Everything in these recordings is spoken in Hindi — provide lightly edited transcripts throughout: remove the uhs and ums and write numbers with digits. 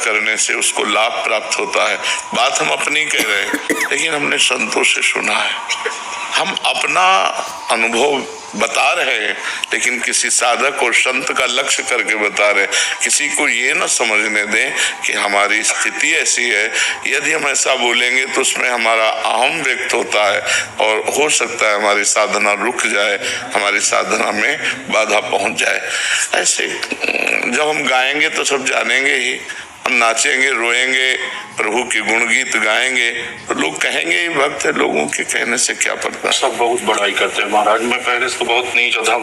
करने से उसको लाभ प्राप्त होता है। बात हम अपनी कह रहे हैं, लेकिन हमने संतों से सुना है। हम अपना अनुभव बता रहे हैं, लेकिन किसी साधक और संत का लक्ष्य करके बता रहे। किसी को ये न समझने दें कि हमारी स्थिति ऐसी है। यदि हम ऐसा बोलेंगे तो उसमें हमारा अहम व्यक्त होता है और हो सकता है हमारी साधना रुक जाए, हमारी साधना में बाधा पहुंच जाए। ऐसे जब हम गाएंगे तो सब जानेंगे ही, हम नाचेंगे, रोएंगे, प्रभु के गुणगीत गाएंगे तो लोग कहेंगे ये भक्त है। लोगों के कहने से क्या पड़ता है। सब बहुत बड़ाई करते हैं महाराज, मैं पहले से तो बहुत नीच था।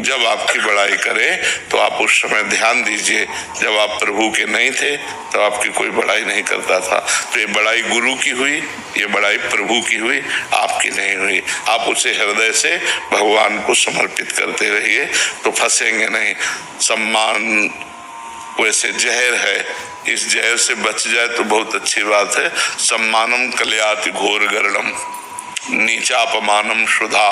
जब आपकी बड़ाई करे तो आप उस समय ध्यान दीजिए, जब आप प्रभु के नहीं थे तो आपकी कोई बड़ाई नहीं करता था। तो ये बड़ाई गुरु की हुई, ये बड़ाई प्रभु की हुई, आपकी नहीं हुई। आप उसे हृदय से भगवान को समर्पित करते रहिए तो फंसेंगे नहीं। सम्मान वैसे जहर है, इस जहर से बच जाए तो बहुत अच्छी बात है। सम्मानम कल्याति घोर गरड़म नीचापमानम शुधा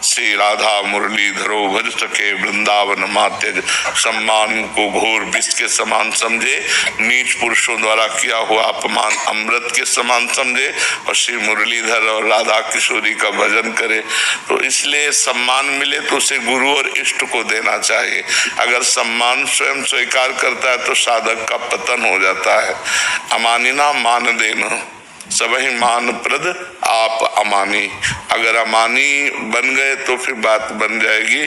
श्री राधा मुरलीधरो भज सके वृंदावन मात्यज। सम्मान को घोर विष के समान समझे, नीच पुरुषों द्वारा किया हुआ अपमान अमृत के समान समझे और श्री मुरलीधर और राधा किशोरी का भजन करे। तो इसलिए सम्मान मिले तो उसे गुरु और इष्ट को देना चाहिए। अगर सम्मान स्वयं स्वीकार करता है तो साधक का पतन हो जाता है। अमानिना मान देना सबही मान प्रद आप अमानी। अगर अमानी बन गए तो फिर बात बन जाएगी,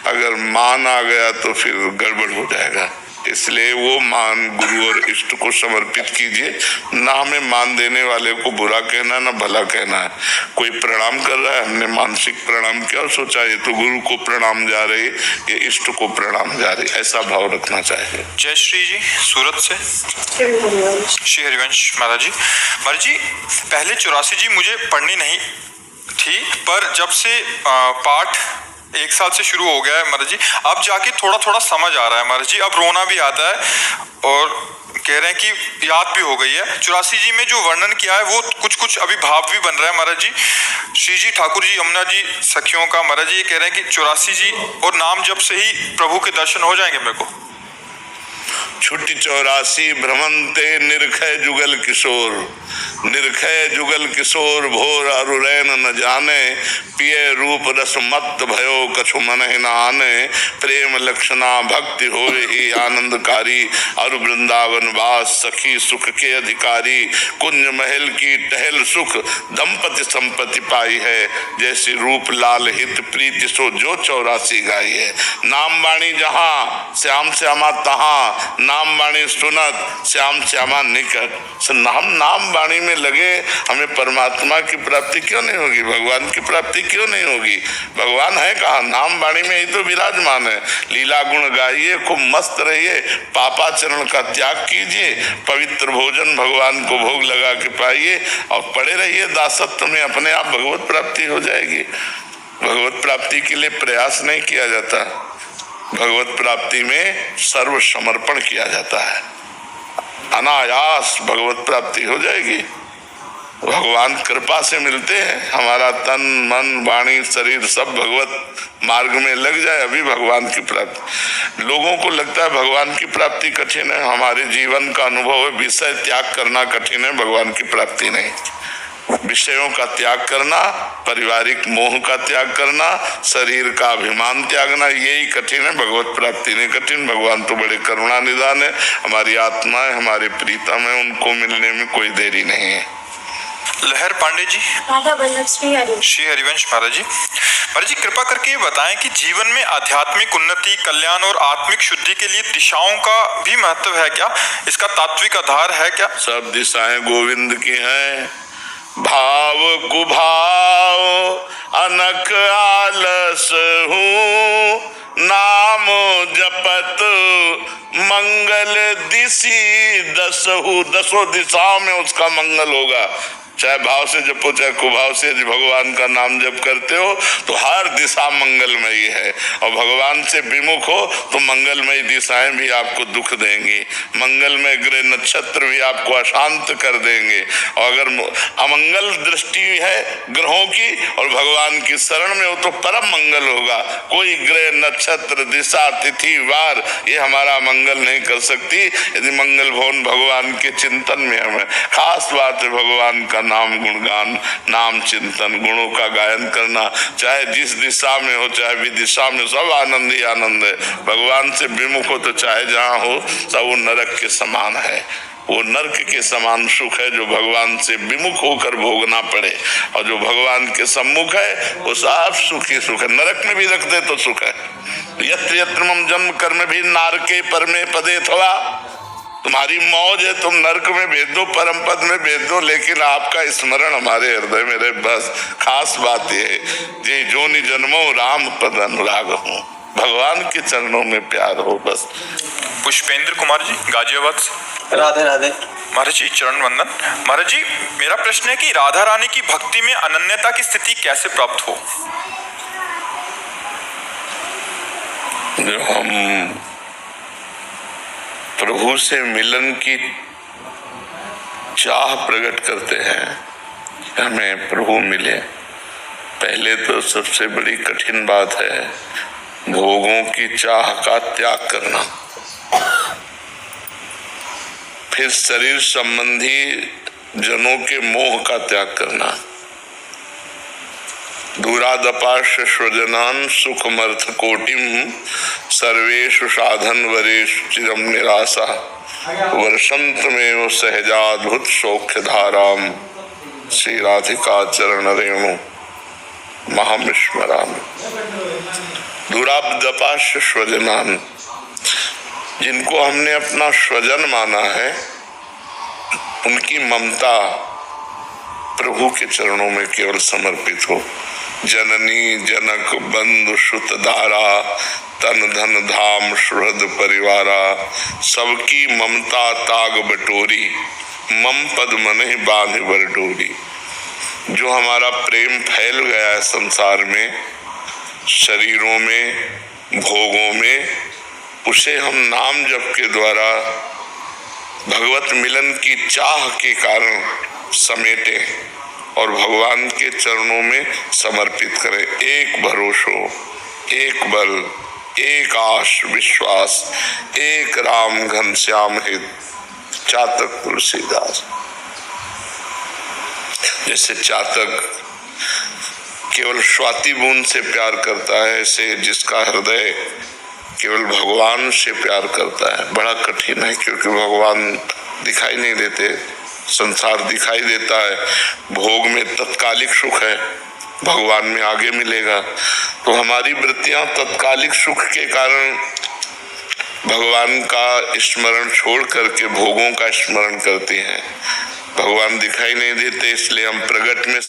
अगर मान आ गया तो फिर गड़बड़ हो जाएगा। इसलिए वो मान गुरु और इष्ट को समर्पित कीजिए। ना हमें मान देने वाले को बुरा कहना, ना भला कहना है। कोई प्रणाम कर रहा है, हमने मानसिक प्रणाम किया और सोचा ये तो गुरु को प्रणाम जा रही, ये इष्ट को प्रणाम जा रही, ऐसा भाव रखना चाहिए। जय श्री जी सूरत से श्री हरिवंश महाराज जी। महाराज जी पहले 84 जी मुझे पढ़नी नहीं थी, पर जब से पाठ 1 साल से शुरू हो गया है महाराज जी, अब जाके थोड़ा थोड़ा समझ आ रहा है महाराज जी। अब रोना भी आता है और कह रहे हैं कि याद भी हो गई है। 84 जी में जो वर्णन किया है वो कुछ अभी भाव भी बन रहा है महाराज जी। श्री जी ठाकुर जी यमुना जी सखियों का महाराज जी ये कह रहे हैं कि 84 जी और नाम जप से ही प्रभु के दर्शन हो जाएंगे मेरे को। छुट्टी 84 भ्रमंते निरखय जुगल किशोर, निरखय जुगल किशोर भोर अरुरैन न जाने, पिय रूप रस मत भयो कछु मन न आने, प्रेम लक्षणा भक्ति होए ही आनंदकारी, और वृंदावन वास सखी सुख के अधिकारी, कुंज महल की टहल सुख दंपति संपत्ति पाई है, जैसी रूप लाल हित प्रीति सो जो 84 गाई है। नाम वाणी जहाँ श्याम श्यामा तहाँ, नाम वाणी सुनत श्याम श्यामा निकट। हम नाम वाणी में लगे, हमें परमात्मा की प्राप्ति क्यों नहीं होगी, भगवान की प्राप्ति क्यों नहीं होगी। भगवान है कहाँ, नाम वाणी में ही तो विराजमान है। लीला गुण गाइए, खूब मस्त रहिए, पापाचरण का त्याग कीजिए, पवित्र भोजन भगवान को भोग लगा के पाइए और पड़े रहिए दासत्व में, अपने आप भगवत प्राप्ति हो जाएगी। भगवत प्राप्ति के लिए प्रयास नहीं किया जाता, भगवत प्राप्ति में सर्व समर्पण किया जाता है। अनायास भगवत प्राप्ति हो जाएगी। भगवान कृपा से मिलते हैं। हमारा तन मन वाणी शरीर सब भगवत मार्ग में लग जाए, अभी भगवान की प्राप्ति। लोगों को लगता है भगवान की प्राप्ति कठिन है, हमारे जीवन का अनुभव है विषय त्याग करना कठिन है, भगवान की प्राप्ति नहीं। विषयों का त्याग करना, पारिवारिक मोह का त्याग करना, शरीर का अभिमान त्यागना, यही कठिन है, भगवत प्राप्ति नहीं कठिन। भगवान तो बड़े करुणा निदान है, हमारी आत्मा है, हमारे प्रीतम है, उनको मिलने में कोई देरी नहीं है। लहर पांडे जी श्री हरिवंश महाराज जी। महाराज जी कृपा करके ये बताएं कि जीवन में आध्यात्मिक उन्नति, कल्याण और आत्मिक शुद्धि के लिए दिशाओं का भी महत्व है क्या? इसका तात्विक आधार है क्या? सब दिशाएं गोविंद की हैं। भाव कुभाव अनक आलस हूँ, नाम जपत मंगल दिशी दसहु। 10 दिशाओं में उसका मंगल होगा। चाहे भाव से जपो चाहे कुभाव से, यदि भगवान का नाम जप करते हो तो हर दिशा मंगलमयी है, और भगवान से विमुख हो तो मंगलमयी दिशाएं भी आपको दुख देंगी, मंगलमय ग्रह नक्षत्र भी आपको अशांत कर देंगे। और अगर अमंगल दृष्टि है ग्रहों की और भगवान की शरण में हो तो परम मंगल होगा। कोई ग्रह नक्षत्र दिशा तिथि वार ये हमारा मंगल नहीं कर सकती यदि मंगल भवन भगवान के चिंतन में हमें। खास बात है भगवान का नाम गुणगान, नाम चिंतन, गुणों का गायन करना, चाहे जिस दिशा में हो चाहे विदिशा में, सब आनंद ही आनंद है। भगवान से विमुख हो तो चाहे जहाँ हो सब वो नरक के समान है, वो नरक के समान सुख है जो भगवान से विमुख होकर भोगना पड़े, और जो भगवान के सम्मुख है वो सब सुख ही सुख है। नरक में भी रख दे तो सुख है। यत्र यत्र मम जन्म कर्म भी नारके परमे पदे थवा, तुम्हारी मौज है, तुम नरक में भेज दो, परम पद में भेज दो, लेकिन आपका स्मरण हमारे हृदय में रहे, बस। खास बात यह है जे जोनि जन्मो राम पद अनुराग हो, भगवान के चरणों में प्यार हो, बस। पुष्पेंद्र कुमार जी गाजियाबाद से। राधे राधे महाराज जी, चरण वंदन। महाराज जी, मेरा प्रश्न है कि राधा रानी की भक्ति में अनन्यता की स्थिति कैसे प्राप्त हो? जो हम प्रभु से मिलन की चाह प्रकट करते हैं, हमें प्रभु मिले, पहले तो सबसे बड़ी कठिन बात है भोगों की चाह का त्याग करना, फिर शरीर संबंधी जनों के मोह का त्याग करना। दूरादपाश्य स्वजनान सुखमर्थ कोटिम सर्वेषु साधन वरेषु चिरम निराशा वर्षंतमेव सहजाद्भुत सौख्य धाराम श्री राधिका चरण रेणु महामिस्मराम। दूरादपाश्य स्वजनान, जिनको हमने अपना स्वजन माना है, उनकी ममता प्रभु के चरणों में केवल समर्पित हो। जननी जनक बंधु सुत धारा तन धन धाम सुहृद परिवारा, सबकी ममता ताग बटोरी मम पद मन ही बांध बर डोरी। जो हमारा प्रेम फैल गया है संसार में, शरीरों में, भोगों में, उसे हम नाम जप के द्वारा भगवत मिलन की चाह के कारण समेटे और भगवान के चरणों में समर्पित करें। एक भरोसो, एक बल, एक आश विश्वास, एक राम घनश्याम हित, चातक तुलसीदास। जैसे चातक केवल स्वाति बूंद से प्यार करता है, ऐसे जिसका हृदय केवल भगवान से प्यार करता है। बड़ा कठिन है क्योंकि भगवान दिखाई नहीं देते, संसार दिखाई देता है, भोग में तत्कालिक सुख है, भगवान में आगे मिलेगा। तो हमारी वृत्तियां तत्कालिक सुख के कारण भगवान का स्मरण छोड़ करके भोगों का स्मरण करती हैं। भगवान दिखाई नहीं देते, इसलिए हम प्रगट में